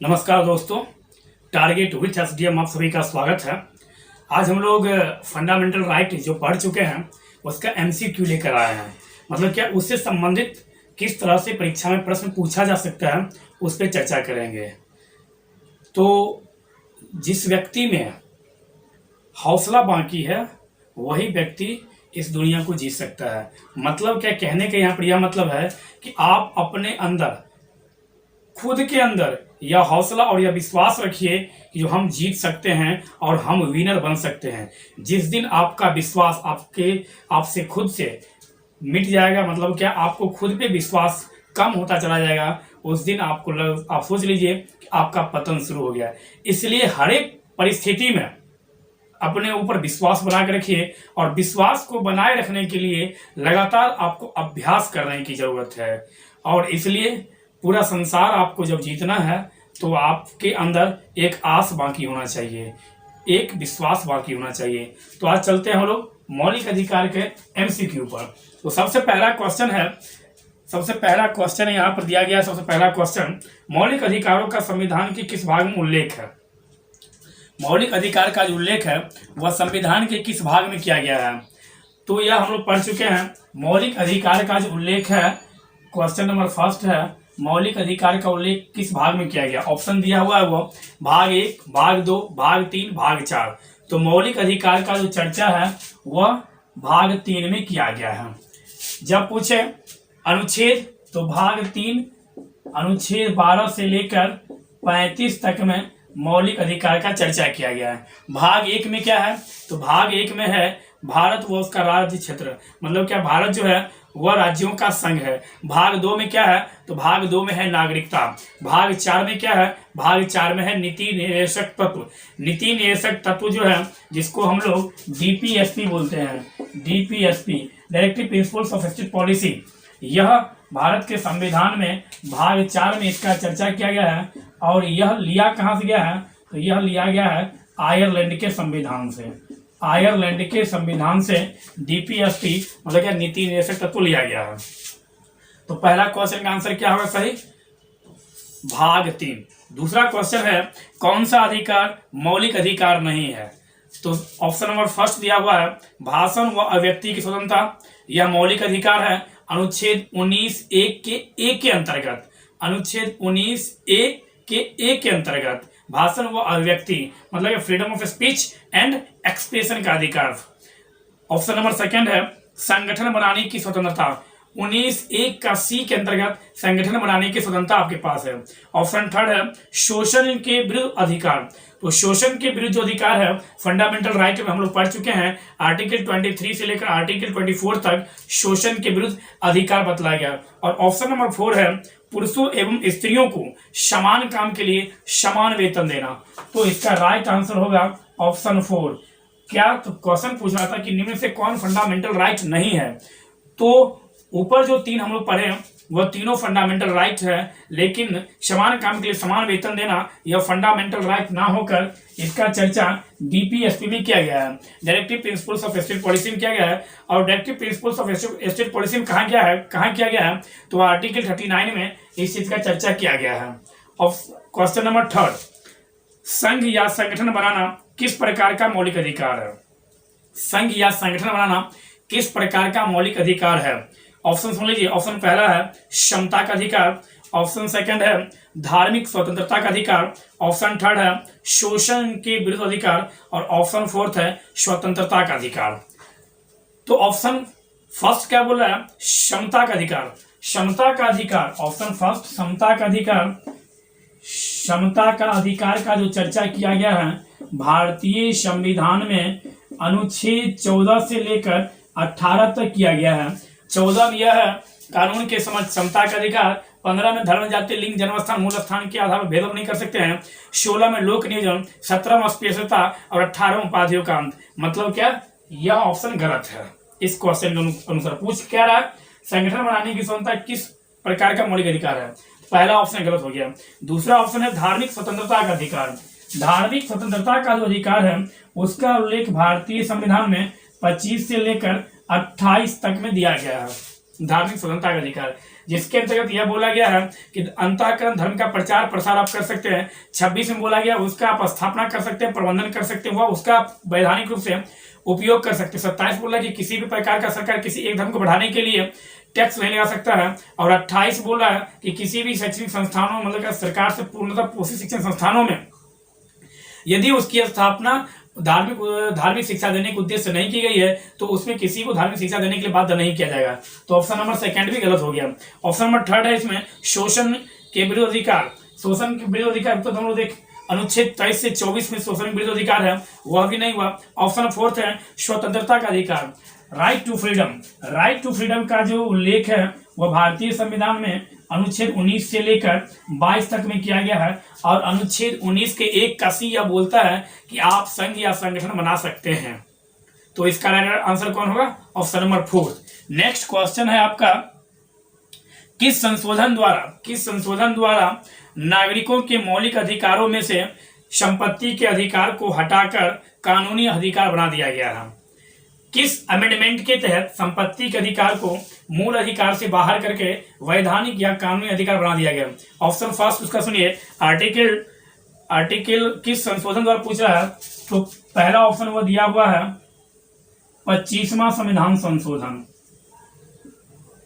नमस्कार दोस्तों, target with SDM आप सभी का स्वागत है। आज हम लोग फंडामेंटल राइट जो पढ़ चुके हैं उसका एमसीक्यू लेकर आए हैं। मतलब क्या उससे संबंधित किस तरह से परीक्षा में प्रश्न पूछा जा सकता है उस पर चर्चा करेंगे। तो जिस व्यक्ति में हौसला बाकी है वही व्यक्ति इस दुनिया को जी सकता है। मतलब क्या कहने का यहाँ पर यह मतलब है कि आप अपने अंदर, खुद के अंदर यह हौसला और यह विश्वास रखिए कि जो हम जीत सकते हैं और हम विनर बन सकते हैं। जिस दिन आपका विश्वास आपसे खुद से मिट जाएगा, मतलब क्या आपको खुद पे विश्वास कम होता चला जाएगा, उस दिन आप सोच लीजिए कि आपका पतन शुरू हो गया। इसलिए हर एक परिस्थिति में अपने ऊपर विश्वास बना के रखिए और विश्वास को बनाए रखने के लिए लगातार आपको अभ्यास करने की जरूरत है। और इसलिए पूरा संसार आपको जब जीतना है तो आपके अंदर एक आस बाकी होना चाहिए, एक विश्वास बाकी होना चाहिए। तो आज चलते हैं हम लोग मौलिक अधिकार के एमसीक्यू पर। तो सबसे पहला क्वेश्चन यहाँ पर दिया गया। सबसे पहला क्वेश्चन, मौलिक अधिकारों का संविधान के किस भाग में उल्लेख है? मौलिक अधिकार का जो उल्लेख है वह संविधान के किस भाग में किया गया है? तो यह हम लोग पढ़ चुके हैं। मौलिक अधिकार का जो उल्लेख है, क्वेश्चन नंबर फर्स्ट है, मौलिक अधिकार का उल्लेख किस भाग में किया गया? ऑप्शन दिया हुआ है वो भाग 1, भाग 2, भाग 3, भाग 4। तो मौलिक अधिकार का जो चर्चा है वह भाग 3 में किया गया है। जब पूछे अनुच्छेद तो भाग 3 अनुच्छेद 12 से लेकर 35 तक में मौलिक अधिकार का चर्चा किया गया है। भाग 1 में क्या है? तो भाग 1 में है भारत व उसका राज्य क्षेत्र, मतलब क्या भारत जो है वह राज्यों का संघ है। भाग 2 में क्या है? तो भाग 2 में है नागरिकता। भाग 4 में क्या है? भाग 4 में है नीति निर्देशक तत्व। नीति निर्देशक तत्व जो है जिसको हम लोग डीपीएसपी बोलते हैं, DPSP directive principles of state policy, यह भारत के संविधान में भाग 4 में इसका चर्चा किया गया है। और यह लिया कहाँ से गया है? तो यह लिया गया है आयरलैंड के संविधान से। आयरलैंड के संविधान से डीपीएसपी मतलब क्या नीति निर्देशक तत्व लिया गया है। तो पहला क्वेश्चन का आंसर क्या होगा सही? भाग 3। दूसरा क्वेश्चन है, कौन सा अधिकार मौलिक अधिकार नहीं है? तो ऑप्शन नंबर फर्स्ट दिया हुआ है भाषण व अभिव्यक्ति की स्वतंत्रता, यह मौलिक अधिकार है अनुच्छेद 19(1) के एक के अंतर्गत। अनुच्छेद 19(1) के एक के अंतर्गत भाषण व अभिव्यक्ति मतलब freedom of speech and expression का अधिकार। ऑप्शन नंबर सेकंड है संगठन बनाने की स्वतंत्रता। 19(1) का सी के अंतर्गत संगठन बनाने की स्वतंत्रता आपके पास है। ऑप्शन थर्ड है शोषण के विरुद्ध अधिकार। तो शोषण के विरुद्ध जो अधिकार है फंडामेंटल राइट में हम लोग पढ़ चुके हैं, आर्टिकल 23 से लेकर आर्टिकल 24 तक शोषण के विरुद्ध अधिकार बतलाया गया। और ऑप्शन नंबर 4 है पुरुषों एवं स्त्रियों को समान काम के लिए समान वेतन देना। तो इसका राइट आंसर होगा ऑप्शन 4। क्या? तो क्वेश्चन पूछ रहा था कि निम्न से कौन फंडामेंटल राइट नहीं है? तो ऊपर जो 3 हम लोग पढ़े वह तीनों फंडामेंटल राइट है, लेकिन समान काम के लिए समान वेतन देना यह फंडामेंटल राइट ना होकर इसका चर्चा डीपीएसपी में किया गया है, directive principles of state policy में किया गया है। और directive principles of state policy में कहाँ किया गया है? तो आर्टिकल 39 में इस चीज का चर्चा किया गया है। और क्वेश्चन नंबर थर्ड, संघ या संगठन बनाना किस प्रकार का मौलिक अधिकार है? संघ या संगठन बनाना किस प्रकार का मौलिक अधिकार है? ऑप्शन सुन लीजिए। ऑप्शन पहला है क्षमता का अधिकार, ऑप्शन सेकंड है धार्मिक स्वतंत्रता का अधिकार, ऑप्शन थर्ड है शोषण के विरुद्ध अधिकार और ऑप्शन फोर्थ है स्वतंत्रता का अधिकार। तो ऑप्शन फर्स्ट क्या बोल रहा है? क्षमता का अधिकार। क्षमता का अधिकार, ऑप्शन फर्स्ट क्षमता का अधिकार। क्षमता का अधिकार का जो चर्चा किया गया है भारतीय संविधान में अनुच्छेद 14 से लेकर 18 तक किया गया है। 14 में यह है कानून के समझ क्षमता का अधिकार। 15 में धर्म, जाति, लिंग, जन्मस्थान, मूल स्थान के आधार पर भेदभाव नहीं कर सकते हैं। 16 में लोक नियोजन, 17 में स्पेशलता और 18 में उपाधियों का अंत। मतलब क्या? यह ऑप्शन गलत है। इस क्वेश्चन के अनुसार पूछ क्या रहा है? संगठन बनाने की स्वतंत्रता किस प्रकार का मौलिक अधिकार है? पहला ऑप्शन गलत हो गया। दूसरा ऑप्शन है धार्मिक स्वतंत्रता का अधिकार। धार्मिक स्वतंत्रता का जो अधिकार है उसका उल्लेख भारतीय संविधान में 25 से लेकर 28 तक में दिया गया है। धार्मिक स्वतंत्रता का अधिकार जिसके अंतर्गत यह बोला गया है कि अंतःकरण धर्म का प्रचार प्रसार आप कर सकते हैं। 26 में बोला गया उसका आप स्थापना कर सकते हैं, प्रबंधन कर सकते हैं, वह उसका वैधानिक रूप से उपयोग कर सकते हैं। 27 बोला कि किसी भी प्रकार का सरकार किसी एक धर्म को बढ़ाने के लिए टैक्स नहीं लगा सकता है। और 28 बोला है कि किसी भी शैक्षणिक संस्थानों मतलब सरकार से पूर्णतः पोषित शिक्षण संस्थानों में यदि उसकी स्थापना धार्मिक शिक्षा देने के उद्देश्य से नहीं की गई है तो उसमें किसी को धार्मिक शिक्षा देने के लिए बाध्य नहीं किया जाएगा। तो ऑप्शन नंबर सेकंड भी गलत हो गया। ऑप्शन नंबर थर्ड है इसमें शोषण के विरुद्ध अधिकार। शोषण के विरुद्ध अधिकार तो हम लोग देख अनुच्छेद 23 से 24 में शोषण के विरुद्ध अधिकार है, वह भी नहीं हुआ। ऑप्शन फोर्थ है स्वतंत्रता का अधिकार, right to freedom. Right to freedom का जो उल्लेख है वह भारतीय संविधान में अनुच्छेद 19 से लेकर 22 तक में किया गया है। और अनुच्छेद 19 के 1 का सी यह बोलता है कि आप संघ या संगठन बना सकते हैं। तो इसका राइट आंसर कौन होगा? Option number 4। नेक्स्ट क्वेश्चन है आपका, किस संशोधन द्वारा नागरिकों के मौलिक अधिकारों में से संपत्ति के अधिकार को हटाकर कानूनी अधिकार बना दिया गया है? किस अमेंडमेंट के तहत संपत्ति के अधिकार को मूल अधिकार से बाहर करके वैधानिक या कानूनी अधिकार बना दिया गया? ऑप्शन फर्स्ट उसका सुनिए, आर्टिकल किस संशोधन द्वारा पूछ रहा है तो पहला ऑप्शन वो दिया हुआ है 25वां संविधान संशोधन।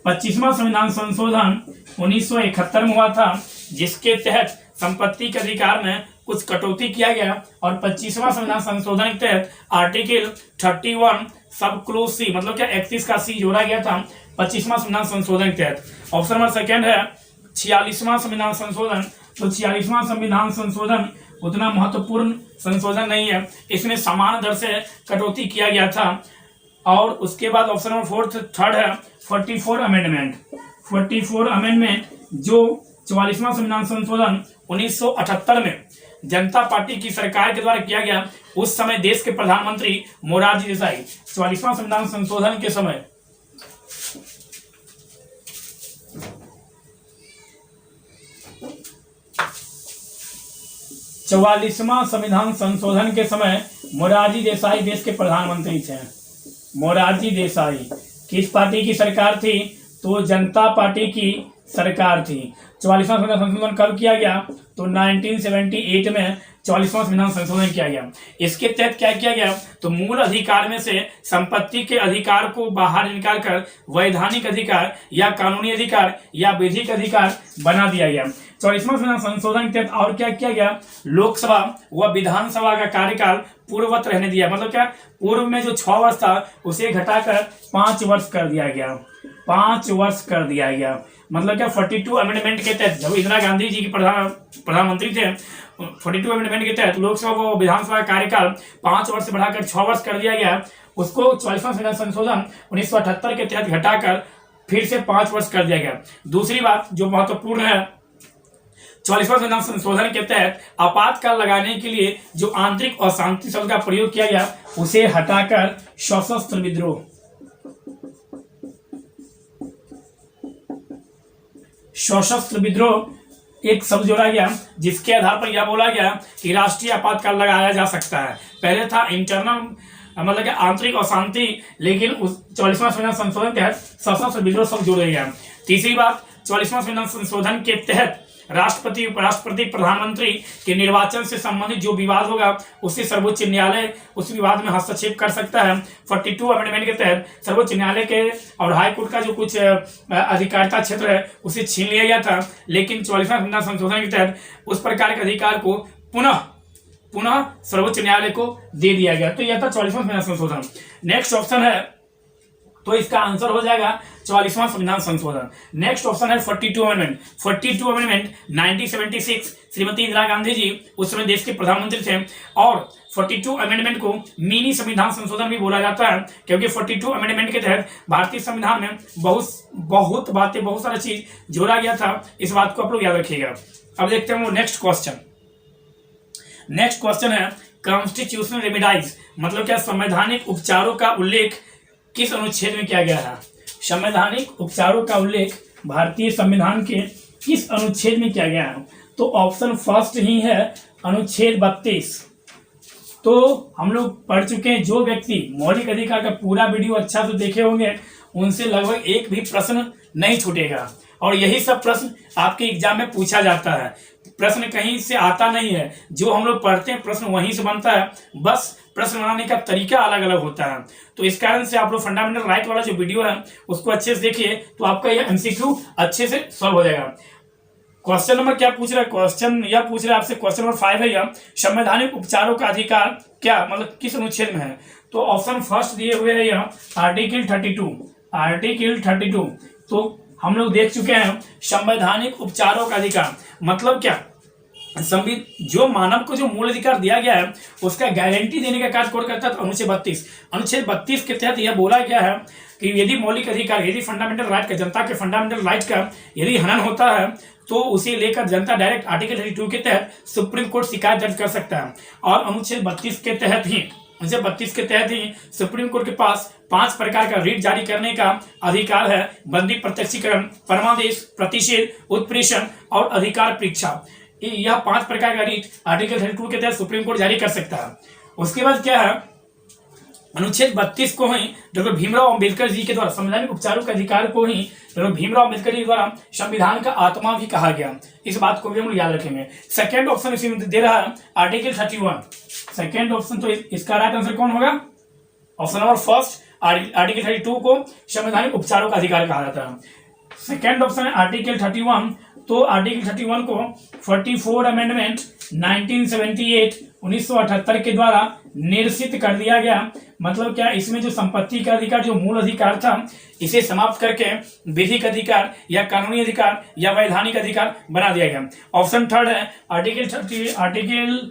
25वां संविधान संशोधन 1971 में हुआ था, जिसके तहत संपत्ति के अधिकार में कुछ कटौती किया गया। और 25वां संविधान संशोधन के तहत आर्टिकल 31 सब क्लोज सी मतलब क्या 31 का सी जोड़ा गया था 25वां संविधान संशोधन के तहत। ऑप्शन नंबर सेकंड है 46वां संविधान संशोधन। तो 46वां संविधान संशोधन उतना महत्वपूर्ण संशोधन नहीं है, इसमें समान दर से कटौती किया गया था। और उसके बाद ऑप्शन नंबर थर्ड है 44 अमेंडमेंट। 44 अमेंडमेंट जो 44वां संविधान संशोधन 1978 में जनता पार्टी की सरकार के द्वारा किया गया, उस समय देश के प्रधानमंत्री मोरारजी देसाई 44वां संविधान संशोधन के समय 44वां संविधान संशोधन के समय मोरारजी देसाई देश के प्रधानमंत्री थे। मोरारजी देसाई किस पार्टी की सरकार थी? तो जनता पार्टी की सरकार थी। 44वां संविधान संशोधन कब किया गया? तो 1978 में 44वां संविधान संशोधन किया गया। इसके तहत क्या किया गया? तो मूल अधिकार में से संपत्ति के अधिकार को बाहर निकालकर वैधानिक अधिकार या कानूनी अधिकार या विधिक अधिकार बना दिया गया। 44वां संविधान संशोधन के तहत और क्या किया गया? लोकसभा व विधानसभा का कार्यकाल पूर्ववत रहने दिया। मतलब क्या, पूर्व में जो 6 वर्ष था उसे घटाकर 5 वर्ष कर दिया गया। 5 वर्ष कर दिया गया। मतलब क्या, 42 अमेंडमेंट के तहत जब इंदिरा गांधी जी की प्रधानमंत्री थे, 42 अमेंडमेंट के तहत लोकसभा व विधानसभा का कार्यकाल 5 वर्ष से बढ़ाकर 6 वर्ष कर दिया गया। उसको 44वां संविधान संशोधन 1978 के तहत घटाकर फिर से 5 वर्ष कर दिया गया। दूसरी बात जो महत्वपूर्ण है, 44वां संविधान संशोधन के तहत आपातकाल लगाने के लिए जो आंतरिक अशांति शब्द का प्रयोग किया गया उसे हटाकर सशस्त्र विद्रोह, सशस्त्र विद्रोह एक शब्द जोड़ा गया, जिसके आधार पर यह बोला गया कि राष्ट्रीय आपातकाल लगाया जा सकता है। पहले था इंटरनल मतलब कि आंतरिक अशांति, लेकिन उस 44वां संविधान संशोधन के तहत सशस्त्र विद्रोह शब्द जोड़ा गया। तीसरी बात, 44वां संविधान संशोधन के तहत राष्ट्रपति, उपराष्ट्रपति, प्रधानमंत्री के निर्वाचन से संबंधित जो विवाद होगा उससे सर्वोच्च न्यायालय उस विवाद में हस्तक्षेप कर सकता है। 42 अमेंडमेंट के तहत सर्वोच्च न्यायालय के और हाईकोर्ट का जो कुछ अधिकारिता क्षेत्र है उसे छीन लिया गया था, लेकिन 44वां संविधान संशोधन के तहत उस प्रकार के अधिकार को पुनः सर्वोच्च न्यायालय को दे दिया गया। तो यह था 44वां संविधान संशोधन। नेक्स्ट ऑप्शन है, तो इसका आंसर हो जाएगा 44वां संविधान संशोधन। नेक्स्ट ऑप्शन है 42 अमेंडमेंट। 42 अमेंडमेंट 1976 श्रीमती इंदिरा गांधी जी उस समय देश के प्रधानमंत्री थे, और 42 अमेंडमेंट को मिनी संविधान संशोधन भी बोला जाता है, क्योंकि 42 अमेंडमेंट के तहत भारतीय संविधान में बहुत बातें, बहुत सारा चीज जोड़ा गया था। इस बात को आप लोग याद रखिएगा। अब देखते हैं वो नेक्स्ट क्वेश्चन। नेक्स्ट क्वेश्चन है कॉन्स्टिट्यूशनल रेमेडीज, मतलब क्या संवैधानिक उपचारों का उल्लेख किस अनुच्छेद में किया गया है? संवैधानिक उपचारों का उल्लेख भारतीय संविधान के किस अनुच्छेद में किया गया है? तो ऑप्शन फर्स्ट ही है अनुच्छेद 32। तो हम लोग पढ़ चुके हैं, जो व्यक्ति मौलिक अधिकार का पूरा वीडियो अच्छा से देखे होंगे उनसे लगभग एक भी प्रश्न नहीं छूटेगा। और यही सब प्रश्न आपके एग्जाम में पूछा जाता है। प्रश्न कहीं से आता नहीं है, जो हम लोग पढ़ते हैं प्रश्न वहीं से बनता है, बस प्रश्न बनाने का तरीका अलग अलग होता है। तो इस कारण से आप लोग फंडामेंटल राइट वाला जो वीडियो है उसको अच्छे से देखिए, तो आपका यह एमसीक्यू अच्छे से सॉल्व हो जाएगा। क्वेश्चन नंबर क्या पूछ रहा है, क्वेश्चन यह पूछ रहा है आपसे, क्वेश्चन नंबर 5 है यह, संवैधानिक उपचारों का अधिकार क्या, मतलब किस अनुच्छेद में है। तो ऑप्शन फर्स्ट दिए हुए है यह आर्टिकल 32, आर्टिकल 32। तो हम लोग देख चुके हैं संवैधानिक उपचारों का अधिकार मतलब क्या, जो मानव को जो मूल अधिकार दिया गया है उसका गारंटी देने का कार्य कौन करता है, तो अनुच्छेद 32। अनुच्छेद 32 के तहत यह बोला गया है कि यदि मौलिक अधिकार, यदि फंडामेंटल राइट का, जनता के फंडामेंटल राइट का यदि हनन होता है तो उसे लेकर जनता डायरेक्ट आर्टिकल 32 के तहत सुप्रीम कोर्ट शिकायत दर्ज कर सकता है। और अनुच्छेद 32 के तहत ही सुप्रीम कोर्ट के पास 5 प्रकार का रीट जारी करने का अधिकार है। बंदी, प्रत्यक्षीकरण, परमादेश, प्रतिषेध, उत्प्रेषण और अधिकार परीक्षा। यह 5 प्रकार का रीट आर्टिकल 32 के तहत सुप्रीम कोर्ट जारी कर सकता है। उसके बाद क्या है, अनुच्छेद 32 को ही डॉक्टर भीमराव अंबेडकर जी के द्वारा, संवैधानिक उपचारों के अधिकार को ही डॉक्टर भीमराव अंबेडकर जी द्वारा संविधान का आत्मा भी कहा गया। इस बात को भी हम लोग याद रखेंगे। सेकेंड ऑप्शन इसी में दे रहा है आर्टिकल 31, सेकेंड ऑप्शन। तो इसका राइट आंसर कौन होगा, ऑप्शन नंबर फर्स्ट, आर्टिकल 32 को संवैधानिक उपचारों का अधिकार कहा जाता है। सेकेंड ऑप्शन है आर्टिकल 31। तो आर्टिकल 31 को 44 अमेंडमेंट 1978 के द्वारा निरसित कर दिया गया। मतलब क्या, इसमें जो संपत्ति का अधिकार, जो मूल अधिकार था, इसे समाप्त करके विधिक अधिकार या कानूनी अधिकार या वैधानिक अधिकार बना दिया गया। ऑप्शन थर्ड है आर्टिकल 29, आर्टिकल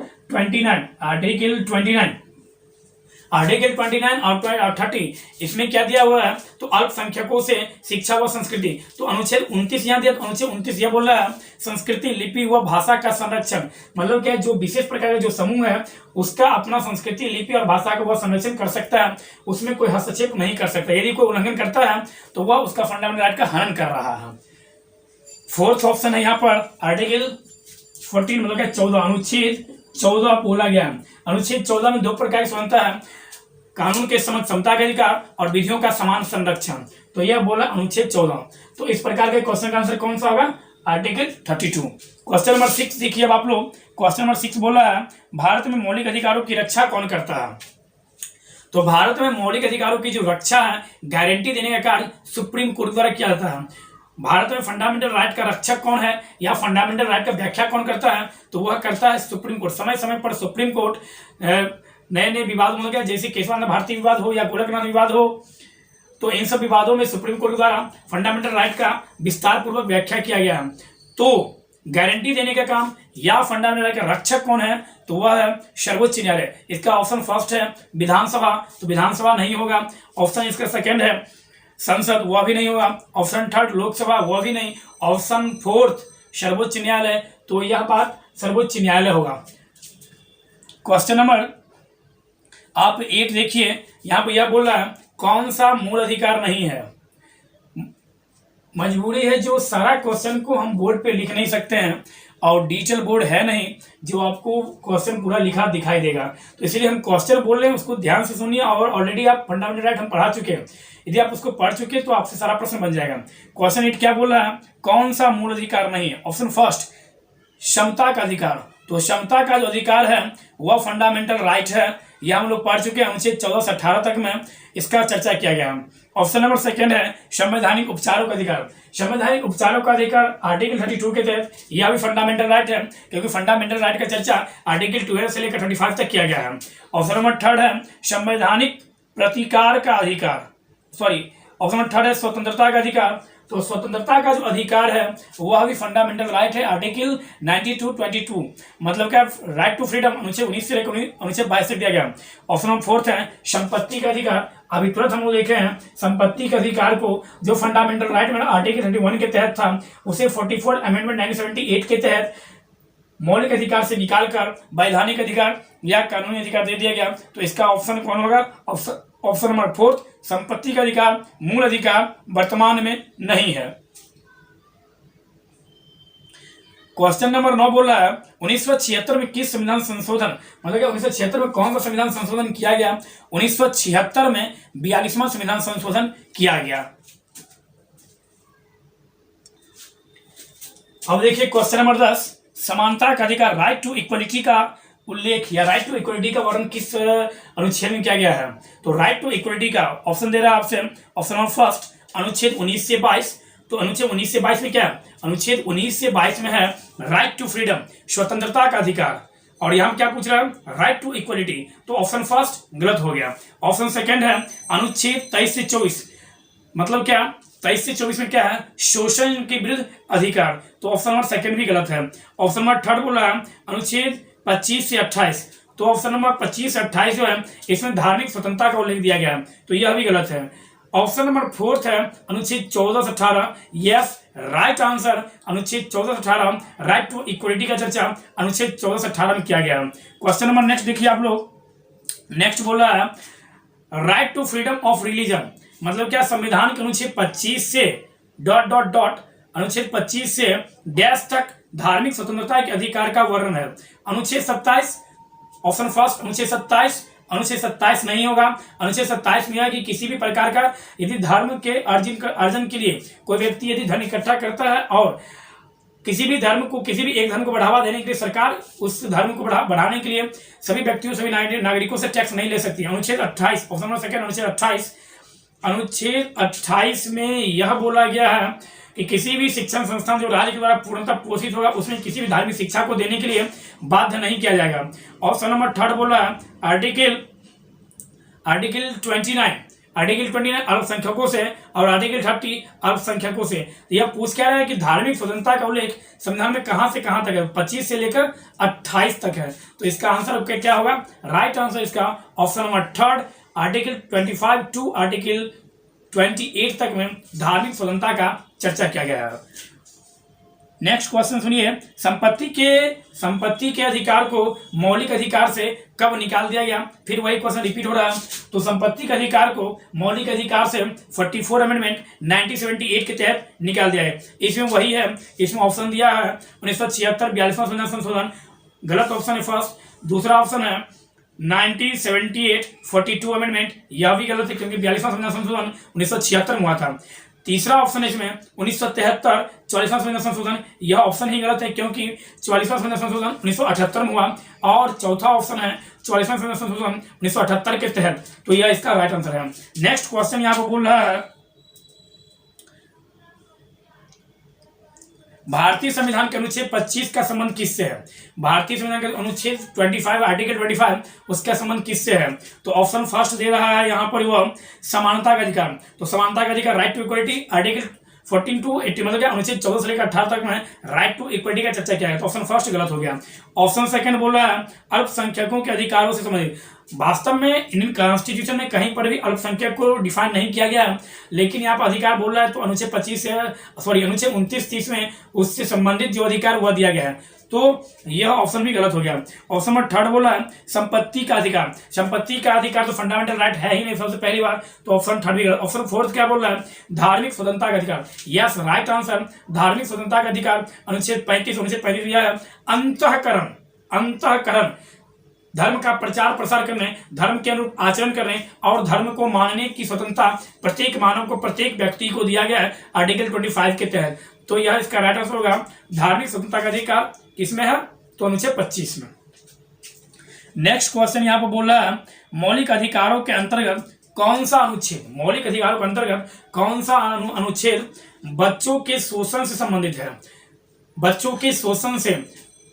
29 और 30। इसमें क्या दिया हुआ है, तो अल्पसंख्यकों से शिक्षा व संस्कृति। तो अनुच्छेद 29 यहाँ दिया, तो अनुच्छेद 29 यह बोल रहा है संस्कृति, लिपि व भाषा का संरक्षण। मतलब क्या, जो विशेष प्रकार का जो समूह है उसका अपना संस्कृति, लिपि और भाषा का वह संरक्षण कर सकता है, उसमें कोई हस्तक्षेप नहीं कर सकता। यदि कोई उल्लंघन करता है तो वह उसका फंडामेंटल राइट का हनन कर रहा है। फोर्थ ऑप्शन है यहाँ पर आर्टिकल 14, मतलब क्या 14, अनुच्छेद 14 बोला गया। अनुच्छेद 14 में 2 प्रकार की समानता है, कानून के समक्ष समता का अधिकार और विधियों का समान संरक्षण। तो यह बोला अनुच्छेद 14। तो इस प्रकार के क्वेश्चन का आंसर कौन सा होगा, आर्टिकल 32। क्वेश्चन नंबर 6 देखिए अब आप लोग। क्वेश्चन नंबर 6 बोला है भारत में मौलिक अधिकारों की रक्षा कौन करता है। तो भारत में मौलिक अधिकारों की जो रक्षा है, गारंटी देने का कार्य सुप्रीम कोर्ट द्वारा किया जाता है। भारत में फंडामेंटल राइट का रक्षक कौन है या फंडामेंटल राइट का व्याख्या कौन करता है, तो वह करता है सुप्रीम कोर्ट। समय समय पर सुप्रीम कोर्ट नए नए विवाद हो गया, जैसे केशवानंद भारती विवाद हो या गोरखनाथ विवाद हो, तो इन सब विवादों में सुप्रीम कोर्ट द्वारा फंडामेंटल राइट का विस्तार पूर्वक व्याख्या किया गया। तो गारंटी देने का काम या फंडामेंटल राइट का रक्षक कौन है, तो वह है सर्वोच्च न्यायालय। इसका ऑप्शन फर्स्ट है विधानसभा, तो विधानसभा नहीं होगा। ऑप्शन इसका सेकेंड है संसद, वह भी नहीं होगा। ऑप्शन थर्ड लोकसभा, वह भी नहीं। ऑप्शन फोर्थ सर्वोच्च न्यायालय, तो यह बात सर्वोच्च न्यायालय होगा। क्वेश्चन नंबर आप 8 देखिए, यहाँ पर यह बोल रहा है कौन सा मूल अधिकार नहीं है। मजबूरी है जो सारा क्वेश्चन को हम बोर्ड पे लिख नहीं सकते हैं और डिजिटल बोर्ड है नहीं जो आपको क्वेश्चन पूरा लिखा दिखाई देगा, तो इसलिए हम क्वेश्चन बोल रहे हैं उसको ध्यान से सुनिए। और ऑलरेडी आप फंडामेंटल राइट हम पढ़ा चुके हैं, यदि आप उसको पढ़ चुके तो आपसे सारा प्रश्न बन जाएगा। क्वेश्चन 8 क्या बोल रहा है, कौन सा मूल अधिकार नहीं है। ऑप्शन फर्स्ट क्षमता का अधिकार, तो क्षमता का जो अधिकार है वह फंडामेंटल राइट है, यह हम लोग पढ़ चुके हैं अनुच्छेद 14 से 18 तक में इसका चर्चा किया गया। ऑप्शन नंबर सेकंड है संवैधानिक उपचारों का अधिकार। संवैधानिक उपचारों का अधिकार आर्टिकल 32 के तहत यह भी फंडामेंटल राइट है, क्योंकि फंडामेंटल राइट का चर्चा आर्टिकल 12 से लेकर 35 तक किया गया है। ऑप्शन नंबर थर्ड है संवैधानिक प्रतिकार का अधिकार, ऑप्शन नंबर थर्ड है स्वतंत्रता का अधिकार। तो स्वतंत्रता का जो अधिकार है वह भी फंडामेंटल राइट है, आर्टिकल 92-22, मतलब क्या राइट टू फ्रीडम अनुच्छेद 19 से लेकर अनुच्छेद 22 तक दिया गया। ऑप्शन नंबर फोर्थ है संपत्ति का अधिकार। अभी तुरंत हम लोग देखे हैं संपत्ति के अधिकार को जो फंडामेंटल राइट में आर्टिकल 31 के तहत था उसे 44 अमेंडमेंट 1978 के तहत मौलिक अधिकार से निकालकर वैधानिक अधिकार या कानूनी अधिकार दे दिया गया। तो इसका ऑप्शन कौन होगा, ऑप्शन नंबर फोर्थ संपत्ति का अधिकार मूल अधिकार वर्तमान में नहीं है। क्वेश्चन नंबर 9 बोल रहा है 1976 में किस संविधान संशोधन, मतलब 1976 में कौन सा संविधान संशोधन किया गया। 1976 में 42वां संविधान संशोधन किया गया। अब देखिए क्वेश्चन नंबर 10, समानता का अधिकार, राइट टू इक्वलिटी का उल्लेख या राइट टू इक्वलिटी का वर्णन किस अनुच्छेद में किया गया है? तो राइट टू इक्वलिटी का ऑप्शन दे रहा है आपसे, ऑप्शन नंबर फर्स्ट अनुच्छेद 19 से 22। तो अनुच्छेद 19 से 22 में क्या है? अनुच्छेद 19 से 22 में है राइट टू फ्रीडम, स्वतंत्रता का अधिकार। और यहाँ क्या पूछ रहा है? Right to equality. तो ऑप्शन फर्स्ट गलत हो गया। ऑप्शन सेकंड है अनुच्छेद 23 से 24, मतलब क्या? 23 से 24 में क्या है? शोषण के विरुद्ध अधिकार। तो ऑप्शन नंबर सेकंड भी गलत है। ऑप्शन नंबर थर्ड बोला है अनुच्छेद 25 से 28। तो ऑप्शन नंबर 25 से 28 जो है इसमें धार्मिक स्वतंत्रता का उल्लेख दिया गया है, तो यह भी गलत है। ऑप्शन नंबर फोर्थ है अनुच्छेद 14 से 18, यस राइट आंसर। अनुच्छेद 14 से 18 राइट टू इक्वलिटी का चर्चा अनुच्छेद 14 से 18 में किया गया है। क्वेश्चन नंबर नेक्स्ट देखिए आप लोग। नेक्स्ट बोल रहा है right to freedom of religion, मतलब क्या? संविधान के अनुच्छेद 25 से डॉट डॉट डॉट अनुच्छेद 25 से डैश तक धार्मिक स्वतंत्रता के अधिकार का वर्णन है। अनुच्छेद 27, ऑप्शन फर्स्ट अनुच्छेद 27। अनुच्छेद 27 नहीं होगा। अनुच्छेद 27 में है कि किसी भी प्रकार का यदि धर्म के अर्जन के लिए कोई व्यक्ति यदि धन इकट्ठा करता है और किसी भी धर्म को, किसी भी एक धर्म को बढ़ावा देने के लिए सरकार उस धर्म को बढ़ाने के लिए सभी व्यक्तियों, सभी नागरिकों से टैक्स नहीं ले सकती। अनुच्छेद 28, ऑप्शन नंबर सेकंड अनुच्छेद 28। अनुच्छेद 28 में यह बोला गया है कि किसी भी शिक्षण संस्थान जो राज्य के द्वारा पूर्णतः पोषित होगा उसमें किसी भी धार्मिक शिक्षा को देने के लिए बाध्य नहीं किया जाएगा। ऑप्शन नंबर थर्ड बोला है आर्टिकल 29, आर्टिकल 29 अल्पसंख्यकों से और आर्टिकल 30 अल्पसंख्यकों से। यह पूछ क्या रहा है कि धार्मिक स्वतंत्रता का उल्लेख संविधान में कहां से कहां तक है? 25 से लेकर 28 तक है। तो इसका आंसर क्या होगा? राइट आंसर इसका option number third, article 25 to article 28 तक में धार्मिक स्वतंत्रता का चर्चा किया गया है। नेक्स्ट क्वेश्चन सुनिए, संपत्ति के अधिकार को मौलिक अधिकार से कब निकाल दिया गया? फिर वही क्वेश्चन रिपीट हो रहा है। तो संपत्ति के अधिकार को मौलिक अधिकार से 44 अमेंडमेंट 1978 के तहत निकाल दिया है। इसमें वही है, इसमें ऑप्शन दिया है 1976 42वां संशोधन, गलत ऑप्शन है फर्स्ट। दूसरा ऑप्शन है 1978 42 अमेंडमेंट, यह भी गलत है क्योंकि 42वां संशोधन 1976 में हुआ था। तीसरा ऑप्शन है इसमें 1973 44वां संविधान संशोधन, यह ऑप्शन ही गलत है क्योंकि 44वां संविधान संशोधन 1978 में हुआ। और चौथा ऑप्शन है 44वां संविधान संशोधन 1978 के तहत, तो यह इसका राइट आंसर है। नेक्स्ट क्वेश्चन यहाँ पर बोल रहा है भारतीय संविधान के अनुच्छेद 25 का संबंध किससे है? भारतीय संविधान के अनुच्छेद 25 आर्टिकल 25 उसका संबंध किससे है? तो ऑप्शन फर्स्ट दे रहा है यहाँ पर वह समानता का अधिकार। तो समानता का अधिकार right to equality article 14 to 80, मतलब क्या अनुच्छेद 14 से लेकर 18 तक में राइट टू इक्वलिटी का चर्चा किया है। तो ऑप्शन फर्स्ट गलत हो गया। ऑप्शन सेकंड बोल रहा है अल्पसंख्यकों के अधिकारों से संबंधित। वास्तव में इंडियन कॉन्स्टिट्यूशन में कहीं पर भी अल्पसंख्यक को डिफाइन नहीं किया गया है, लेकिन यहाँ पर अधिकार बोल रहा है तो अनुच्छेद 25 से अनुच्छेद 29-30 में उससे संबंधित जो अधिकार वह दिया गया है। तो यह ऑप्शन भी गलत हो गया। ऑप्शन नंबर थर्ड बोला है संपत्ति का अधिकार। संपत्ति का अधिकार तो फंडामेंटल राइट है ही नहीं सबसे पहली बार, तो ऑप्शन थर्ड भी गलत। ऑप्शन फोर्थ क्या बोल रहा है? धार्मिक स्वतंत्रता का अधिकार, यस राइट आंसर। धार्मिक स्वतंत्रता का अधिकार अनुच्छेद 35 दिया है। अंतःकरण धर्म का प्रचार प्रसार करने, धर्म के अनुरूप आचरण करने और धर्म को मानने की स्वतंत्रता प्रत्येक मानव को, प्रत्येक व्यक्ति को दिया गया है आर्टिकल 25 के तहत। तो यह इसका राइट आंसर होगा। धार्मिक स्वतंत्रता का अधिकार किसमें है? तो अनुच्छेद 25 में। नेक्स्ट क्वेश्चन यहाँ पर बोल रहा है मौलिक अधिकारों के अंतर्गत कौन सा अनुच्छेद, मौलिक अधिकारों के अंतर्गत कौन सा अनुच्छेद बच्चों के शोषण से संबंधित है? बच्चों के शोषण से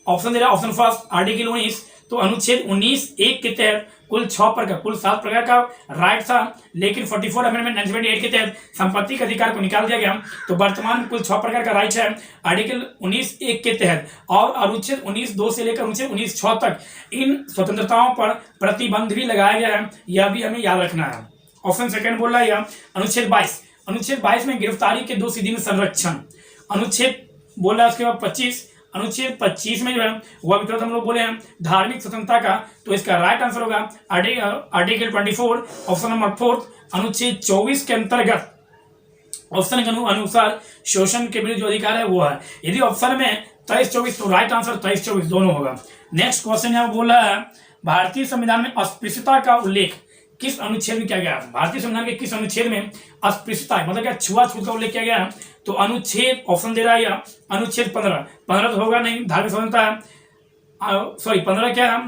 ऑप्शन दे रहा है, ऑप्शन फर्स्ट आर्टिकल 19। तो अनुच्छेद 19(1) के तहत कुल 7 प्रकार का राइट था, लेकिन 44 अमेंडमेंट 1978 के तहत संपत्ति के अधिकार को निकाल दिया गया। तो वर्तमान में कुल 6 प्रकार का राइट है आर्टिकल 19(1) के तहत। और अनुच्छेद 19(2) से लेकर अनुच्छेद 19(6) तक इन स्वतंत्रताओं पर प्रतिबंध भी लगाया गया है, यह भी हमें याद रखना है। ऑप्शन सेकंड बोल रहा है अनुच्छेद 22 में गिरफ्तारी के 2 सीधी में संरक्षण। अनुच्छेद बोल रहा है उसके बाद 25, अनुच्छेद 25 में जो है वह विकल्प हम लोग बोले हैं धार्मिक स्वतंत्रता का, तो इसका राइट आंसर होगा आर्टिकल 24 ऑप्शन नंबर 4। अनुच्छेद 24 के अंतर्गत ऑप्शन के अनुसार शोषण के विरुद्ध जो अधिकार है वो है। यदि ऑप्शन में 23-24 तो राइट आंसर 23-24 दोनों होगा। नेक्स्ट क्वेश्चन यहाँ बोल रहा है भारतीय संविधान में अस्पृश्यता का उल्लेख किस अनुच्छेद में किया गया है? भारतीय संविधान के किस अनुच्छेद में अस्पृश्यता मतलब क्या छुआछूत का उल्लेख किया गया है? तो अनुच्छेद ऑप्शन दे रहा है या अनुच्छेद 15 तो होगा नहीं, धार्मिक स्वतंत्रता है, सॉरी 15 क्या है?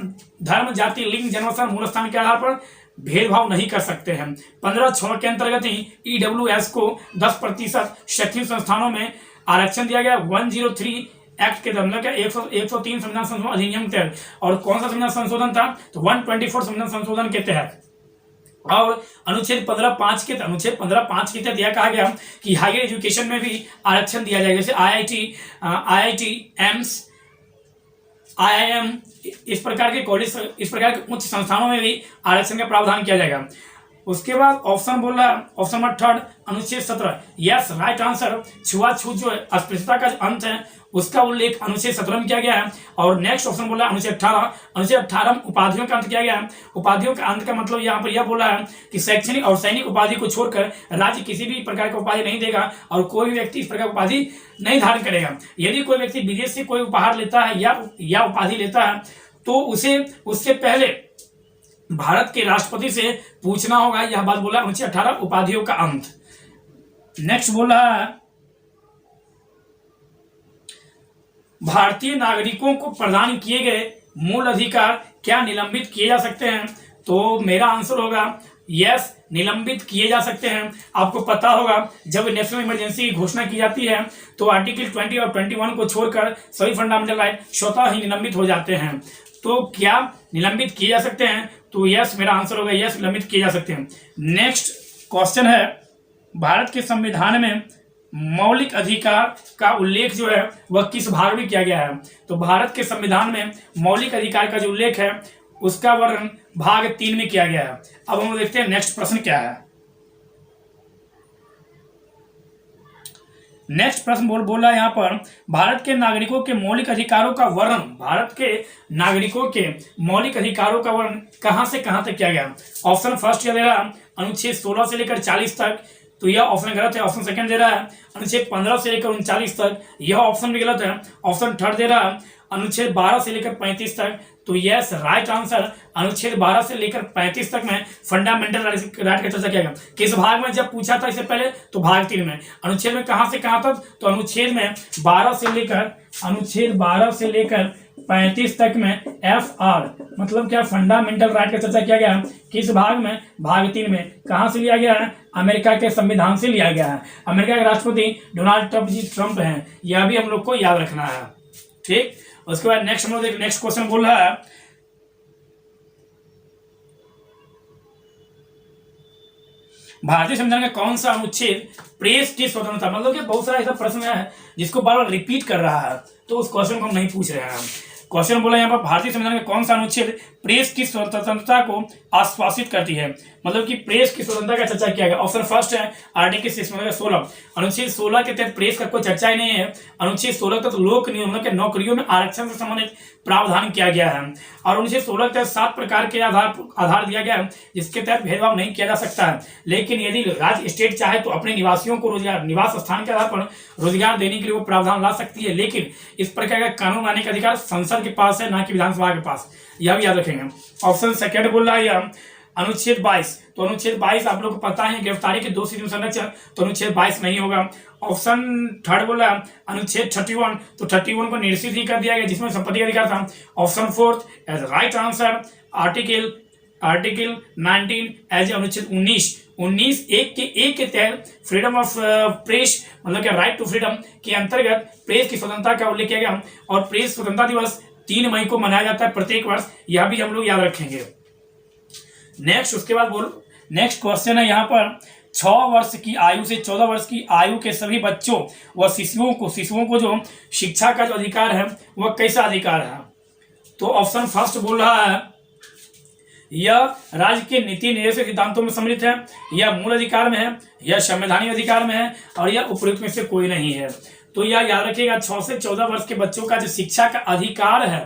धर्म, जाति, लिंग, जन्मस्थान, मूल स्थान के आधार पर भेदभाव नहीं कर सकते हैं। 15(6) के अंतर्गत ही EWS को 10% शैक्षणिक संस्थानों में आरक्षण दिया गया। 103 एक्ट के मतलब क्या 103 संविधान संशोधन अधिनियम के तहत। और कौन सा संविधान संशोधन था? तो 124 संविधान संशोधन के तहत। और अनुच्छेद 15(5) के तहत यह कहा गया कि हायर एजुकेशन में भी आरक्षण दिया जाएगा, जैसे IIT, एम्स, IIM, इस प्रकार के कॉलेज, इस प्रकार के उच्च संस्थानों में भी आरक्षण का प्रावधान किया जाएगा। उसके बाद ऑप्शन बोल रहा है, ऑप्शन नंबर 3 अनुच्छेद 17, यस राइट आंसर। छुआछूत जो है अस्पृश्यता का अंत है उसका उल्लेख अनुच्छेद 17 में किया गया है। और नेक्स्ट ऑप्शन बोला अनुच्छेद 18 में उपाधियों का अंत किया गया है। उपाधियों का अंत का मतलब यहाँ पर यह बोला है कि शैक्षणिक और सैनिक उपाधि को छोड़कर राज्य किसी भी प्रकार का उपाधि नहीं देगा और कोई भी व्यक्ति इस प्रकार की उपाधि नहीं धारण करेगा। यदि कोई व्यक्ति विदेश से कोई उपहार लेता है या उपाधि लेता है तो उसे उससे पहले भारत के राष्ट्रपति से पूछना होगा। यह बात बोला अनुच्छेद 18 उपाधियों का अंत। नेक्स्ट बोला है भारतीय नागरिकों को प्रदान किए गए मूल अधिकार क्या निलंबित किए जा सकते हैं? तो मेरा आंसर होगा यस, निलंबित किए जा सकते हैं। आपको पता होगा जब नेशनल इमरजेंसी की घोषणा की जाती है तो आर्टिकल 20 और 21 को छोड़कर सभी फंडामेंटल राइट स्वतः ही निलंबित हो जाते हैं। तो क्या निलंबित किए जा सकते हैं? तो यस, मेरा आंसर होगा यस, निलंबित किए जा सकते हैं। नेक्स्ट क्वेश्चन है भारत के संविधान में मौलिक अधिकार का उल्लेख जो है वह किस भाग में किया गया है? तो भारत के संविधान में मौलिक अधिकार का जो उल्लेख है उसका वर्णन भाग 3 में किया गया है। अब हम देखते हैं नेक्स्ट प्रश्न क्या है। नेक्स्ट प्रश्न बोला यहाँ पर भारत के नागरिकों के मौलिक अधिकारों का वर्णन, भारत के नागरिकों के मौलिक अधिकारों का वर्णन कहां से कहां तक किया गया? ऑप्शन फर्स्ट क्या दे रहा है अनुच्छेद 16 से लेकर 40 तक, तो यह ऑप्शन गलत है। ऑप्शन सेकंड दे रहा है अनुच्छेद 15 से लेकर 39 तक, यह ऑप्शन भी गलत है। ऑप्शन थर्ड दे रहा है अनुच्छेद 12 से लेकर 35 तक, तो यस राइट आंसर अनुच्छेद 12 से लेकर 35 तक में फंडामेंटल राइट का चर्चा किया गया। किस भाग में जब पूछा था इससे पहले? तो भाग 3 में। अनुच्छेद में कहां से कहां तक? तो अनुच्छेद में 12 से लेकर 35 तक में FR मतलब क्या फंडामेंटल राइट का चर्चा किया गया। किस भाग में? भाग 3 में। कहां से लिया गया है? अमेरिका के संविधान से लिया गया है। अमेरिका के राष्ट्रपति डोनाल्ड ट्रंप हैं, यह भी हम लोग को याद रखना है। ठीक, उसके बाद नेक्स्ट हम लोग नेक्स्ट क्वेश्चन बोल रहा है भारतीय संविधान का कौन सा अनुच्छेद प्रेस की स्वतंत्रता, मतलब कि बहुत सारा ऐसा प्रश्न है जिसको बार बार रिपीट कर रहा है तो उस क्वेश्चन को हम नहीं पूछ रहे हैं। क्वेश्चन बोला यहाँ पर भारतीय संविधान का कौन सा अनुच्छेद प्रेस की स्वतंत्रता को आश्वासित करती है, मतलब कि प्रेस की स्वतंत्रता का चर्चा किया गया। ऑप्शन फर्स्ट है आर्टिकल 6 मतलब 16, अनुच्छेद 16 के तहत प्रेस का कोई चर्चा ही नहीं है। अनुच्छेद 16 तक लोक नियम मतलब नौकरियों में आरक्षण से संबंधित प्रावधान किया गया है। और अनुच्छेद 16 के तहत 7 प्रकार के आधार दिया गया है जिसके तहत भेदभाव नहीं किया जा सकता है। लेकिन यदि राज्य स्टेट चाहे तो अपने निवासियों को रोजगार, निवास स्थान के आधार पर रोजगार देने के लिए वो प्रावधान ला सकती है, लेकिन इस प्रकार का कानून लाने का अधिकार संसद के पास है, ना कि विधानसभा के पास। यह भी याद रखेंगे। ऑप्शन सेकंड बोल रहा है अनुच्छेद 22, तो अनुच्छेद 22 आप लोग को पता है गिरफ्तारी के 2 सीधे संरक्षण, तो अनुच्छेद 22 नहीं होगा। ऑप्शन थर्ड बोला अनुच्छेद 31, तो 31 को निरसित ही कर दिया गया जिसमें संपत्ति अधिकार था। Option fourth as right answer article 19 as अनुच्छेद 19 एक के तहत फ्रीडम ऑफ प्रेस मतलब क्या राइट टू फ्रीडम के अंतर्गत प्रेस की स्वतंत्रता का उल्लेख किया गया। और प्रेस स्वतंत्रता दिवस 3 मई को मनाया जाता है प्रत्येक वर्ष, यह भी हम लोग याद रखेंगे। नेक्स्ट उसके बाद नेक्स्ट क्वेश्चन है यहाँ पर 6 वर्ष की आयु से 14 वर्ष की आयु के सभी बच्चों व शिशुओं को जो शिक्षा का जो अधिकार है वह कैसा अधिकार है? तो ऑप्शन फर्स्ट बोल रहा है यह राज्य के नीति निर्देशक सिद्धांतों में सम्मिलित है, यह मूल अधिकार में है, यह संवैधानिक अधिकार में है और यह उपयुक्त में से कोई नहीं है। तो यह याद रखिएगा 6 से 14 वर्ष के बच्चों का जो शिक्षा का अधिकार है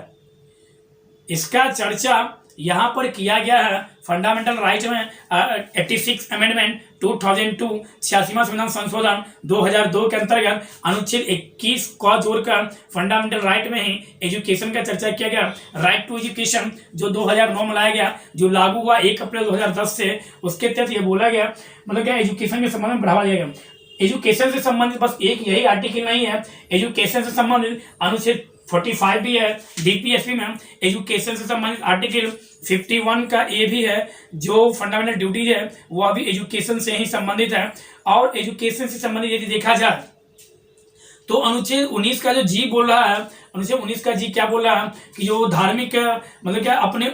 इसका चर्चा यहाँ पर किया गया है फंडामेंटल राइट में 86 अमेंडमेंट 2002 86वां संविधान संशोधन 2002 के अंतर्गत अनुच्छेद 21 को जोड़कर फंडामेंटल राइट में ही एजुकेशन का चर्चा किया गया। राइट टू एजुकेशन जो 2009 में लाया गया, जो लागू हुआ 1 अप्रैल 2010 से, उसके तहत ये बोला गया मतलब क्या एजुकेशन के संबंध में बढ़ावा दिया गया। एजुकेशन से संबंधित बस एक यही आर्टिकल नहीं है, एजुकेशन से संबंधित अनुच्छेद 45 भी है डीपीएसपी में, एजुकेशन से संबंधित आर्टिकल 51 का ए भी है, जो फंडामेंटल ड्यूटीज है वह भी एजुकेशन से ही संबंधित है। और एजुकेशन से संबंधित यदि देखा जाए तो अनुच्छेद 19 का जो जी बोल रहा है, अनुच्छेद 19 का जी क्या बोल रहा है कि जो धार्मिक मतलब क्या अपने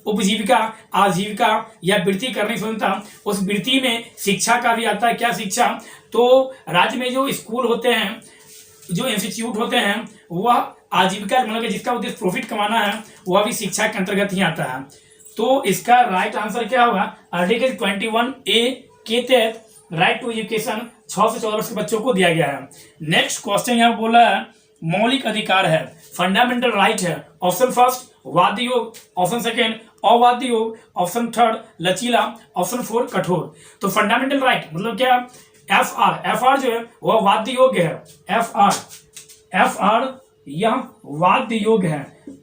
उपजीविका, आजीविका या वृत्ति करने की स्वतंत्रता, उस वृत्ति में शिक्षा का भी आता है। क्या शिक्षा? तो राज्य में जो स्कूल होते हैं, जो इंस्टीट्यूट होते हैं, वह आजीविका मतलब जिसका उद्देश्य प्रॉफिट कमाना है, वह भी शिक्षा के अंतर्गत ही आता है। तो इसका राइट आंसर क्या होगा? आर्टिकल 21A के तहत राइट टू एजुकेशन 6 से 14 वर्ष के बच्चों को दिया गया है। नेक्स्ट क्वेश्चन यहाँ बोला है मौलिक अधिकार है, फंडामेंटल राइट है। ऑप्शन फर्स्ट वाद्य योग, ऑप्शन सेकेंड अवाद्य योग, ऑप्शन थर्ड लचीला, ऑप्शन फोर कठोर। तो फंडामेंटल राइट मतलब क्या? एफ आर जो है वह वाद्य योग है। एफ आर यह वाद्य योग है।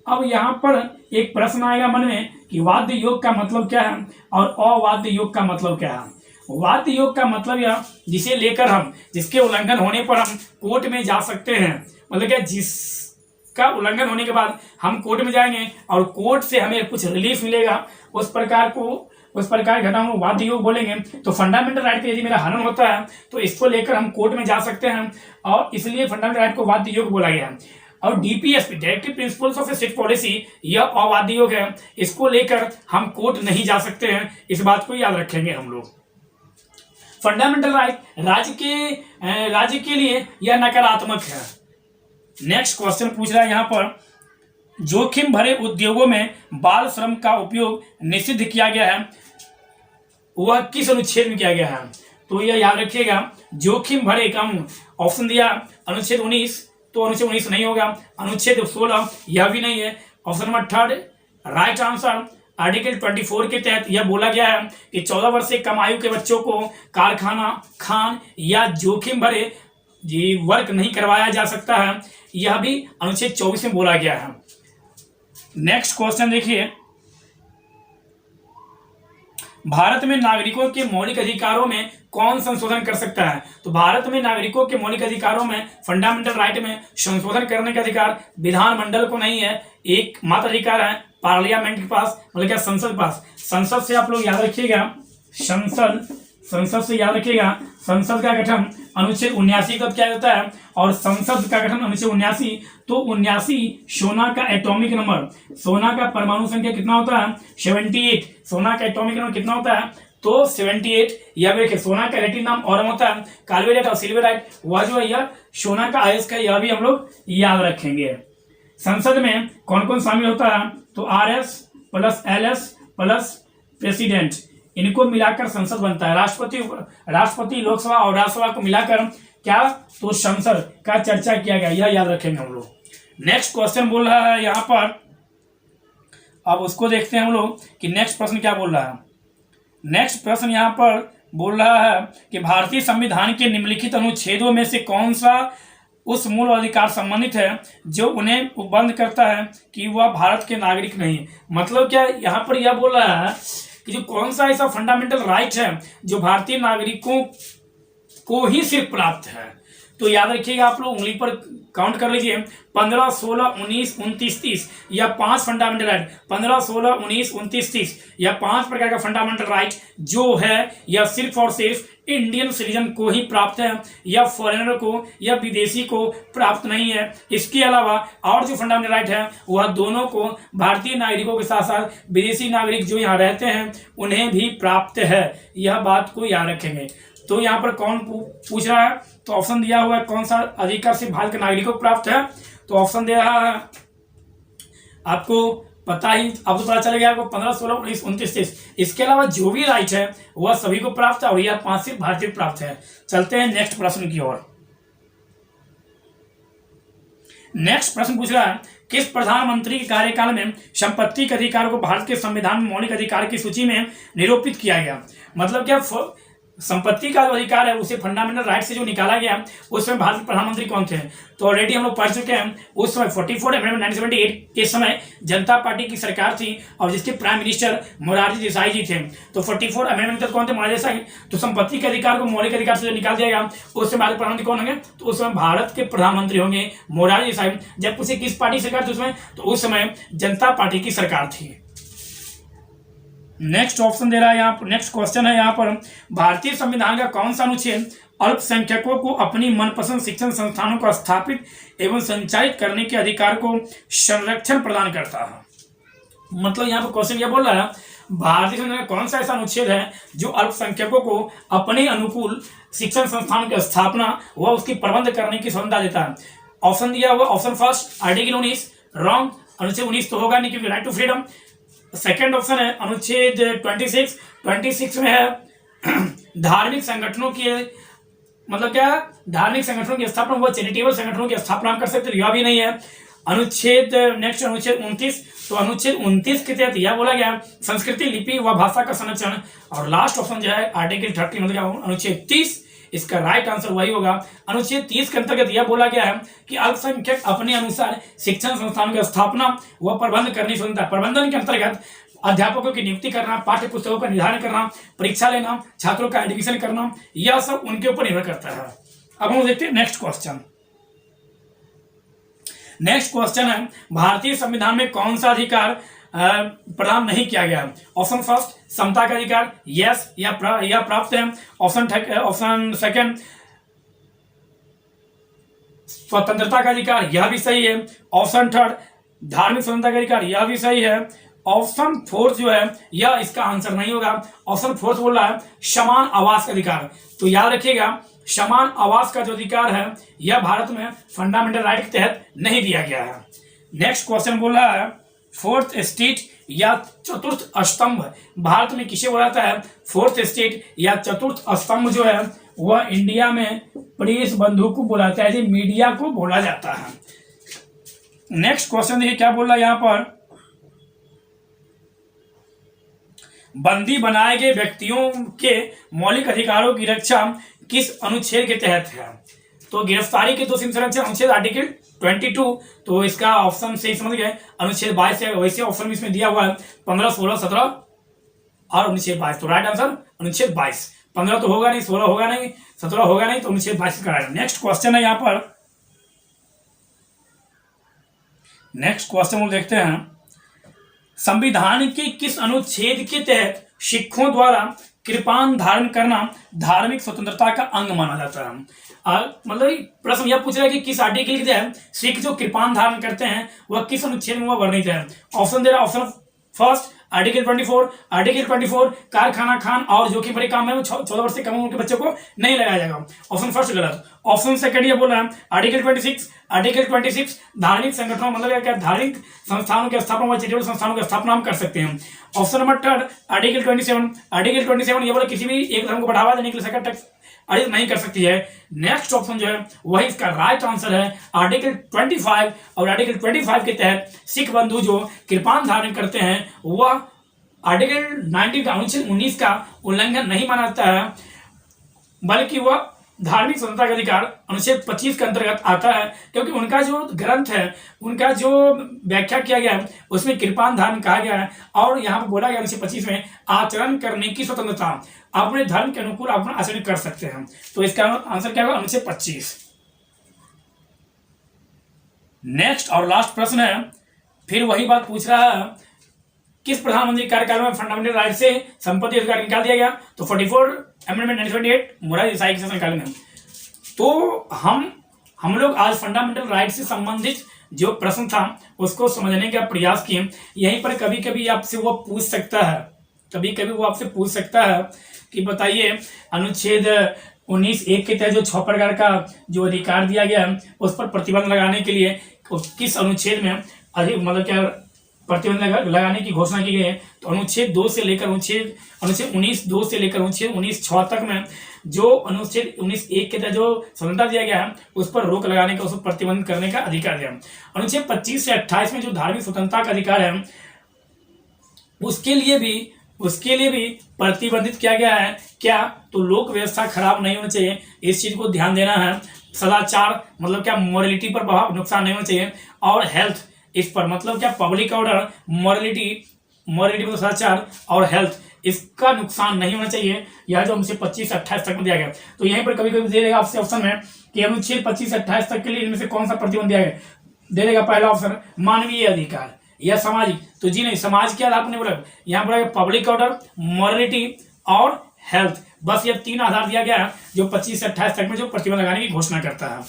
अब यहाँ पर एक प्रश्न आएगा मन में कि वाद्य योग का मतलब क्या है और अवाद्य योग का मतलब क्या है। वाद्य योग का मतलब यह जिसे लेकर हम, जिसके उल्लंघन होने पर हम कोर्ट में जा सकते हैं, मतलब क्या जिसका उल्लंघन होने के बाद हम कोर्ट में जाएंगे और कोर्ट से हमें कुछ रिलीफ मिलेगा, उस प्रकार घटनाओं को वाद्य योग बोलेंगे। तो फंडामेंटल राइट पे यदि मेरा हनन होता है तो इसको लेकर हम कोर्ट में जा सकते हैं और इसलिए फंडामेंटल राइट को वाद्य योग बोला गया है। और DPSP directive principles of state policy यह अवाद्य योग है, इसको लेकर हम कोर्ट नहीं जा सकते हैं, इस बात को याद रखेंगे हम लोग। फंडामेंटल राइट राज्य के लिए यह नकारात्मक है। नेक्स्ट क्वेश्चन पूछ रहा है यहाँ पर जोखिम भरे उद्योगों में बाल श्रम का उपयोग निषिद्ध किया गया है, वह किस अनुच्छेद में किया गया है? तो यह याद रखिएगा जोखिम भरे कम, ऑप्शन दिया अनुच्छेद 19, तो अनुच्छेद 19 नहीं होगा, अनुच्छेद 16 यह भी नहीं है। Option number third right answer article 24 के तहत यह बोला गया है कि 14 वर्ष से कम आयु के बच्चों को कारखाना, खान या जोखिम भरे वर्क नहीं करवाया जा सकता है, यह भी अनुच्छेद 24 में बोला गया है। नेक्स्ट क्वेश्चन देखिए, भारत में नागरिकों के मौलिक अधिकारों में कौन संशोधन कर सकता है? तो भारत में नागरिकों के मौलिक अधिकारों में फंडामेंटल राइट में संशोधन करने का अधिकार विधानमंडल को नहीं है, एक मात्र अधिकार है पार्लियामेंट के पास, मतलब क्या संसद के पास। संसद से आप लोग याद रखिएगा, संसद से याद रखिएगा संसद का गठन अनुच्छेद 79 का क्या होता है और संसद का गठन अनुच्छेद 79। तो 79 सोना का एटॉमिक नंबर, सोना का परमाणु संख्या कितना होता है? 78। सोना का एटॉमिक नंबर कितना होता है? तो 78। यह देखिए सोना का लैटिन नाम और होता है कार्बोरेट और सिल्वराइट, वह जो है यह सोना का अयस्क है, यह भी हम लोग याद रखेंगे। संसद में कौन कौन शामिल होता है? तो RS plus LS plus president, इनको मिलाकर संसद बनता है। राष्ट्रपति लोकसभा और राज्यसभा को मिलाकर क्या? तो संसद का चर्चा किया गया, यह याद रखेंगे हम लोग। नेक्स्ट क्वेश्चन बोल रहा है यहाँ पर, अब उसको देखते हैं हम लोग कि नेक्स्ट प्रश्न क्या बोल रहा है। नेक्स्ट प्रश्न यहाँ पर बोल रहा है कि भारतीय संविधान के निम्नलिखित अनुच्छेदों में से कौन सा उस मूल अधिकार संबंधित है जो उन्हें उपबंध करता है कि वह भारत के नागरिक नहीं। मतलब क्या यहाँ पर यह बोल रहा है कि जो कौन सा ऐसा फंडामेंटल राइट है जो भारतीय नागरिकों को ही सिर्फ प्राप्त है। तो याद रखिएगा, आप लोग उंगली पर काउंट कर लीजिए, 15, 16, 19, 29, 30 या 5 फंडामेंटल राइट, 15, 16, 19, 29, 30 या 5 प्रकार का फंडामेंटल राइट जो है यह सिर्फ और सिर्फ इंडियन सिटीजन को ही प्राप्त है, या फॉरेनर को या विदेशी को प्राप्त नहीं है। इसके अलावा और जो फंडामेंटल राइट है वह दोनों को, भारतीय नागरिकों के साथ साथ विदेशी नागरिक जो यहाँ रहते हैं उन्हें भी प्राप्त है, यह बात को याद रखेंगे। तो यहाँ पर कौन पूछ रहा है? तो ऑप्शन दिया हुआ है कौन सा अधिकार सिर्फ भारत के नागरिकों को प्राप्त है, तो ऑप्शन दे रहा है आपको पता ही, अब तो पता चल गया आपको 15, 16, 19, 29, 30। इसके अलावा जो भी राइट है वह सभी को प्राप्त है और यह 5 सिर्फ भारतीय को प्राप्त है। चलते हैं नेक्स्ट प्रश्न की ओर। नेक्स्ट प्रश्न पूछ रहा है, किस प्रधानमंत्री के कार्यकाल में संपत्ति के अधिकार को भारत के संविधान में मौलिक अधिकार की सूची में निरूपित किया गया? मतलब क्या संपत्ति का जो अधिकार है उसे फंडामेंटल राइट से जो निकाला गया, उसमें भारत के प्रधानमंत्री कौन थे? तो ऑलरेडी हम लोग पढ़ चुके हैं। उस समय 44 अमेंडमेंट 1978 के समय जनता पार्टी की सरकार थी और जिसके प्राइम मिनिस्टर मोरारजी देसाई जी थे। तो 44 अमेंडमेंट तक कौन थे? मोरारजी देसाई। तो संपत्ति के अधिकार को मौलिक अधिकार से जो निकाल दिया गया, उस समय भारत प्रधानमंत्री कौन होंगे? तो उस समय भारत के प्रधानमंत्री होंगे मोरारजी देसाई। जब पूछे किस पार्टी की सरकार थी उसमें, तो उस समय जनता पार्टी की सरकार थी। नेक्स्ट ऑप्शन दे रहा है यहाँ पर, नेक्स्ट क्वेश्चन है यहाँ पर, भारतीय संविधान का कौन सा अनुच्छेद अल्पसंख्यकों को अपनी मनपसंद शिक्षण संस्थानों को स्थापित एवं संचालित करने के अधिकार को संरक्षण प्रदान करता है? मतलब यहाँ पर क्वेश्चन क्या बोल रहा है, भारतीय संविधान में कौन सा ऐसा अनुच्छेद है जो अल्पसंख्यकों को अपने अनुकूल शिक्षण संस्थानों की स्थापना व उसकी प्रबंध करने की स्वतंत्रता देता है? ऑप्शन दिया हुआ, ऑप्शन फर्स्ट आर्टिकल 19 रॉन्ग, अनुच्छेद 19 तो होगा नहीं क्योंकि right to freedom. Second option है अनुच्छेद 26 में है धार्मिक संगठनों की, मतलब क्या, धार्मिक संगठनों की स्थापना, वो चैरिटेबल संगठनों की स्थापना कर सकते, यह भी नहीं है। अनुच्छेद नेक्स्ट अनुच्छेद 29, तो अनुच्छेद 29 के तहत यह बोला गया संस्कृति, लिपि व भाषा का संरक्षण। और लास्ट ऑप्शन जो है आर्टिकल 30 मतलब अनुच्छेद 30, इसका राइट आंसर वही होगा। अनुच्छेद 30 के अंतर्गत यह बोला गया है कि अल्पसंख्यक अपने अनुसार शिक्षण संस्थानों की स्थापना व प्रबंध करने की स्वतंत्रता। प्रबंधन के अंतर्गत अध्यापकों की नियुक्ति करना, पाठ्य पुस्तकों का निर्धारण करना, परीक्षा लेना, छात्रों का एडमिशन करना, यह सब उनके ऊपर निर्भर करता है। अब हम देखते हैं नेक्स्ट क्वेश्चन। नेक्स्ट क्वेश्चन है, भारतीय संविधान में कौन सा अधिकार प्रदान नहीं किया गया? ऑप्शन फर्स्ट समता का अधिकार, यस या प्राप्त है। ऑप्शन सेकंड स्वतंत्रता का अधिकार, यह भी सही है। ऑप्शन थर्ड धार्मिक स्वतंत्रता का अधिकार, यह भी सही है। ऑप्शन फोर्थ जो है यह इसका आंसर नहीं होगा। ऑप्शन फोर्थ बोल रहा है समान आवास का अधिकार। तो याद रखिएगा समान आवास का जो अधिकार है यह भारत में फंडामेंटल राइट के तहत नहीं दिया गया है। नेक्स्ट क्वेश्चन बोल रहा है फोर्थ स्टेट या चतुर्थ स्तंभ भारत में किसे बोला जाता है? फोर्थ स्टेट या चतुर्थ स्तंभ जो है वह इंडिया में प्रेस बंधु को बोला जाता है, मीडिया को बोला जाता है। नेक्स्ट क्वेश्चन देखिए क्या बोल रहा है यहाँ पर, बंदी बनाए गए व्यक्तियों के मौलिक अधिकारों की रक्षा किस अनुच्छेद के तहत है? तो गिरफ्तारी के दोषी संरक्षण अनुच्छेद आर्टिकल 22, तो इसका ऑप्शन से समझ गए अनुच्छेद 22 है। वैसे ऑप्शन में इसमें दिया हुआ है 15, 16, 17 और अनुच्छेद 22, तो राइट आंसर अनुच्छेद 22। 15 तो होगा नहीं, 16 होगा नहीं, 17 होगा नहीं, तो अनुच्छेद 22 का राइट। नेक्स्ट क्वेश्चन है यहाँ पर, नेक्स्ट क्वेश्चन देखते हैं, संविधान के किस अनुच्छेद के तहत सिखों द्वारा कृपान धारण करना धार्मिक स्वतंत्रता का अंग माना जाता है? मतलब प्रश्न यह पूछ रहा है कि किस आर्टिकल के तहत सिख जो कृपान धारण करते हैं वह किस अनुच्छेद में वह वर्णित है? ऑप्शन दे रहा है, ऑप्शन फर्स्ट आर्टिकल 24, आर्टिकल 24 कारखाना खान और जो कि बड़े काम है वो 14 वर्ष से कम उम्र के बच्चों को नहीं लगाया जाएगा। ऑप्शन फर्स्ट गलत। ऑप्शन सेकंड ये बोल रहा है आर्टिकल 26, आर्टिकल 26 धार्मिक संगठनों मतलब क्या, धार्मिक संस्थानों की स्थापना व चैरिटेबल संस्थानों की स्थापना हम कर सकते हैं। Option number third article 27, article 27 ये बोला किसी भी एक धर्म को बढ़ावा देने के लिए सरकार टैक्स अर्जित नहीं कर सकती है। नेक्स्ट ऑप्शन जो है वही इसका राइट आंसर है आर्टिकल 25, और आर्टिकल 25 के तहत सिख बंधु जो कृपान धारण करते हैं वह आर्टिकल 19 का उल्लंघन नहीं माना जाता है, बल्कि वह धार्मिक स्वतंत्रता का अधिकार अनुच्छेद 25 के अंतर्गत आता है, क्योंकि उनका जो ग्रंथ है, उनका जो व्याख्या किया गया है उसमें कृपान धारण कहा गया है, और यहाँ पर बोला गया अनुच्छेद 25 में आचरण करने की स्वतंत्रता, अपने धर्म के अनुकूल अपना आचरण कर सकते हैं। तो इसका आंसर क्या होगा? अनुच्छेद 25। नेक्स्ट और लास्ट प्रश्न है, फिर वही बात पूछ रहा है किस प्रधानमंत्री कार्यकाल में फंडामेंटल राइट से संपत्ति अधिकार निकाल दिया गया? तो 44 अमेंडमेंट 1978 मोरारजी देसाई के शासनकाल में। तो हम लोग आज फंडामेंटल राइट से संबंधित जो प्रश्न था उसको समझने का प्रयास किए। यहीं पर कभी कभी आपसे वो पूछ सकता है, कभी कभी वो आपसे पूछ सकता है कि बताइए अनुच्छेद 19(1) के तहत जो 6 प्रकार का जो अधिकार दिया गया है उस पर प्रतिबंध लगाने के लिए किस अनुच्छेद में अधिक मतलब क्या प्रतिबंध लगाने की घोषणा की गई है। तो अनुच्छेद 2 से लेकर अनुच्छेद 19(2) से लेकर अनुच्छेद 19(6) तक में जो अनुच्छेद 19(1) के तहत जो स्वतंत्रता दिया गया है उस पर रोक लगाने का, उस पर प्रतिबंध करने का अधिकार दिया। अनुच्छेद 25 से 28 में जो धार्मिक स्वतंत्रता का अधिकार है उसके लिए भी प्रतिबंधित किया गया है। क्या? तो लोक व्यवस्था खराब नहीं होनी चाहिए, इस चीज को ध्यान देना है। सदाचार मतलब क्या? मोरलिटी पर प्रभाव नुकसान नहीं होना चाहिए। और हेल्थ, इस पर मतलब क्या? पब्लिक ऑर्डर, मोरलिटी मतलब सदाचार और हेल्थ, इसका नुकसान नहीं होना चाहिए। यह जो हमसे 25 से 28 तक में दिया गया। तो यहीं पर कभी कभी दे देगा आपसे ऑप्शन में कि अनुच्छेद 25 से 28 तक के लिए इनमें से कौन सा प्रतिबंध दिया गया, दे देगा पहला ऑप्शन मानवीय अधिकार या सामाजिक। तो जी नहीं, समाज के आधार पर नहीं बोला, यहाँ पर पब्लिक ऑर्डर, मोरलिटी और हेल्थ, बस ये 3 आधार दिया गया है जो 25 से 28 तक में जो प्रतिबंध लगाने की घोषणा करता है।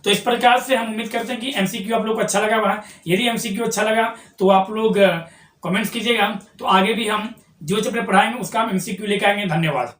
तो इस प्रकार से हम उम्मीद करते हैं कि एमसीक्यू आप लोग को अच्छा लगा हुआ। यदि एमसीक्यू अच्छा लगा तो आप लोग कमेंट्स कीजिएगा, तो आगे भी हम जो चैप्टर पढ़ाएंगे उसका हम एमसीक्यू लेकर आएंगे। धन्यवाद।